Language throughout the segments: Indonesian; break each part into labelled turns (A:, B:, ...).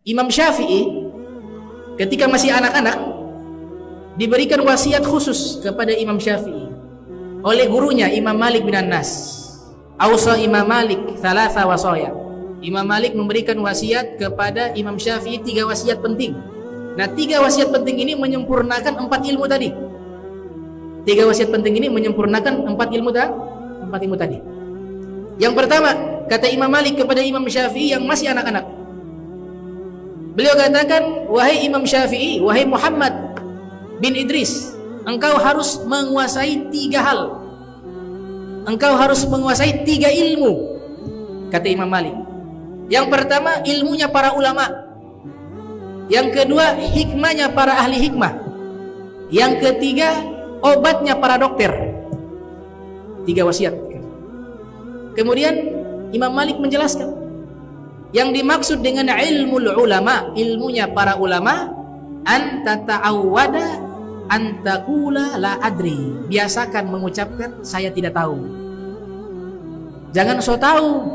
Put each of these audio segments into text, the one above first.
A: Imam Syafi'i ketika masih anak-anak diberikan wasiat khusus kepada Imam Syafi'i oleh gurunya Imam Malik bin Anas. Ausa Imam Malik thalatha wasaya. Imam Malik memberikan wasiat kepada Imam Syafi'i 3 wasiat penting. Nah, 3 wasiat penting ini menyempurnakan 4 ilmu tadi. 3 wasiat penting ini menyempurnakan 4 ilmu tadi. Yang pertama, kata Imam Malik kepada Imam Syafi'i yang masih anak-anak. Beliau katakan, wahai Imam Syafi'i, wahai Muhammad bin Idris, engkau harus menguasai 3 hal. Engkau harus menguasai 3 ilmu, kata Imam Malik. Yang pertama, ilmunya para ulama. Yang kedua, hikmahnya para ahli hikmah. Yang ketiga, obatnya para dokter. 3 wasiat. Kemudian Imam Malik menjelaskan, yang dimaksud dengan ilmul ulama, ilmunya para ulama, anta ta'awwada antakula la adri. Biasakan mengucapkan saya tidak tahu. Jangan so tahu.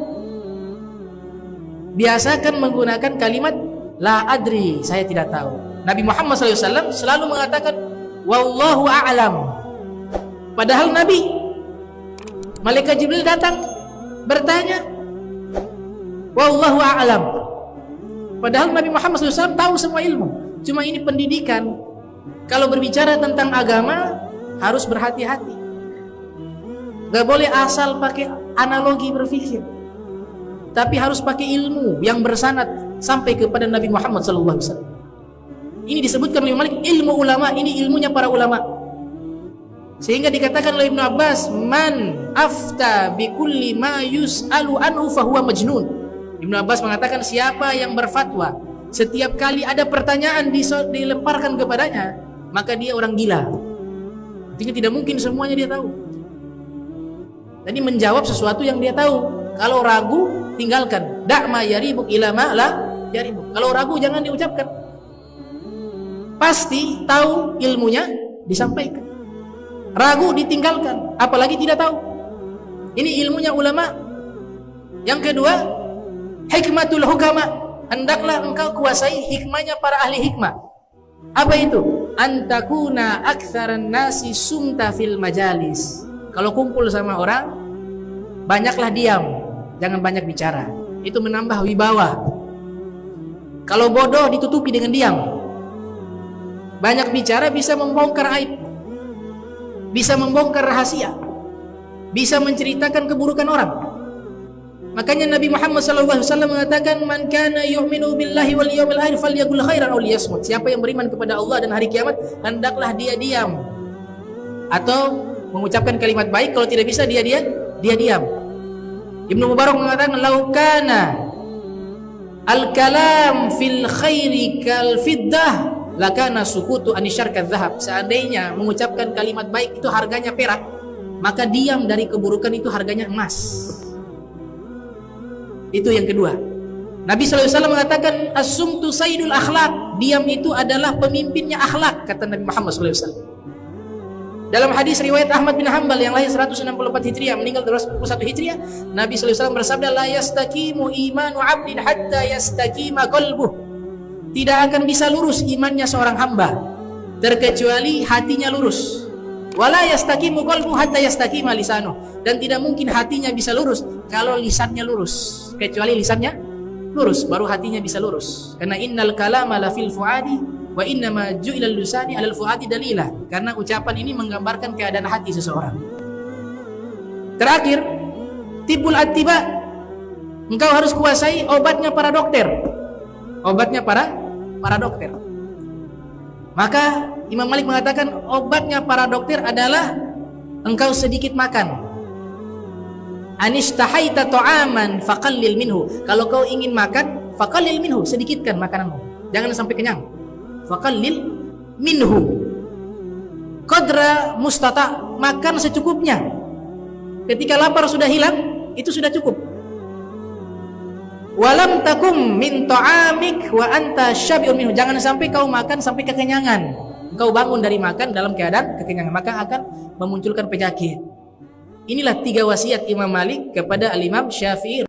A: Biasakan menggunakan kalimat la adri, saya tidak tahu. Nabi Muhammad SAW selalu mengatakan wallahu a'lam. Padahal Nabi, malaikat Jibril datang bertanya wallahu a'lam. Padahal Nabi Muhammad SAW tahu semua ilmu. Cuma ini pendidikan. Kalau berbicara tentang agama harus berhati-hati. Gak boleh asal pakai analogi berpikir, tapi harus pakai ilmu yang bersanad sampai kepada Nabi Muhammad SAW. Ini disebutkan oleh Malik, ilmu ulama, ini ilmunya para ulama. Sehingga dikatakan oleh Ibnu Abbas, man afta bikulli ma yus'alu anhu fahuwa majnun. Ibnu Abbas mengatakan, siapa yang berfatwa setiap kali ada pertanyaan dilemparkan kepadanya, maka dia orang gila. Artinya tidak mungkin semuanya dia tahu. Tadi menjawab sesuatu yang dia tahu. Kalau ragu, tinggalkan. Da'ma yaribuk ila ma la yaribuk. Kalau ragu jangan diucapkan. Pasti tahu ilmunya disampaikan. Ragu ditinggalkan, apalagi tidak tahu. Ini ilmunya ulama. Yang kedua, hikmatul hukama. Hendaklah engkau kuasai hikmahnya para ahli hikmah. Apa itu? Antakuna aktsaran nasi sumta fil majalis. Kalau kumpul sama orang, banyaklah diam, jangan banyak bicara. Itu menambah wibawa. Kalau bodoh ditutupi dengan diam. Banyak bicara bisa membongkar aib, bisa membongkar rahasia, bisa menceritakan keburukan orang. Makanya Nabi Muhammad SAW mengatakan, man kana yu'minu billahi wal yawmil akhir falyaqul khairan aw liyasmut. Siapa yang beriman kepada Allah dan hari kiamat, hendaklah dia diam atau mengucapkan kalimat baik. Kalau tidak bisa dia diam. Ibnu Mubarak mengatakan, lau kana al-kalam fil khairi kal fiddah lakana sukutu anisyar kadzahab. Seandainya mengucapkan kalimat baik itu harganya perak, maka diam dari keburukan itu harganya emas. Itu yang kedua. Nabi SAW mengatakan as-sumtu sayyidul akhlak. Diam itu adalah pemimpinnya akhlak, kata Nabi Muhammad SAW. Dalam hadis riwayat Ahmad bin Hanbal yang lahir 164 Hijriah, meninggal 241 Hijriah, Nabi SAW bersabda, la yastaqimu imanu 'abdin hatta yastaqima qalbuh. Tidak akan bisa lurus imannya seorang hamba terkecuali hatinya lurus. Wala yastaqimu qalbuhu hatta yastaqima lisanuh. Dan tidak mungkin hatinya bisa lurus kalau lisannya lurus. Kecuali lisannya lurus, baru hatinya bisa lurus. Karena innal kalama la fil fuadi wa innama ju'ilal lisani 'alal fuadi dalila. Karena ucapan ini menggambarkan keadaan hati seseorang. Terakhir, tibul attiba. Engkau harus kuasai obatnya para dokter. Obatnya para dokter. Maka Imam Malik mengatakan obatnya para dokter adalah engkau sedikit makan. Anistahaita ta'aman faqallil minhu. Kalau kau ingin makan, faqallil minhu, sedikitkan makananmu. Jangan sampai kenyang. Faqallil minhu. Qadra mustata, makan secukupnya. Ketika lapar sudah hilang, itu sudah cukup. Walam takum min ta'amik wa anta syabi'un minhu. Jangan sampai kau makan sampai kekenyangan. Kau bangun dari makan dalam keadaan kekenyangan, maka akan memunculkan penyakit. Inilah 3 wasiat Imam Malik kepada Al-Imam Syafi'i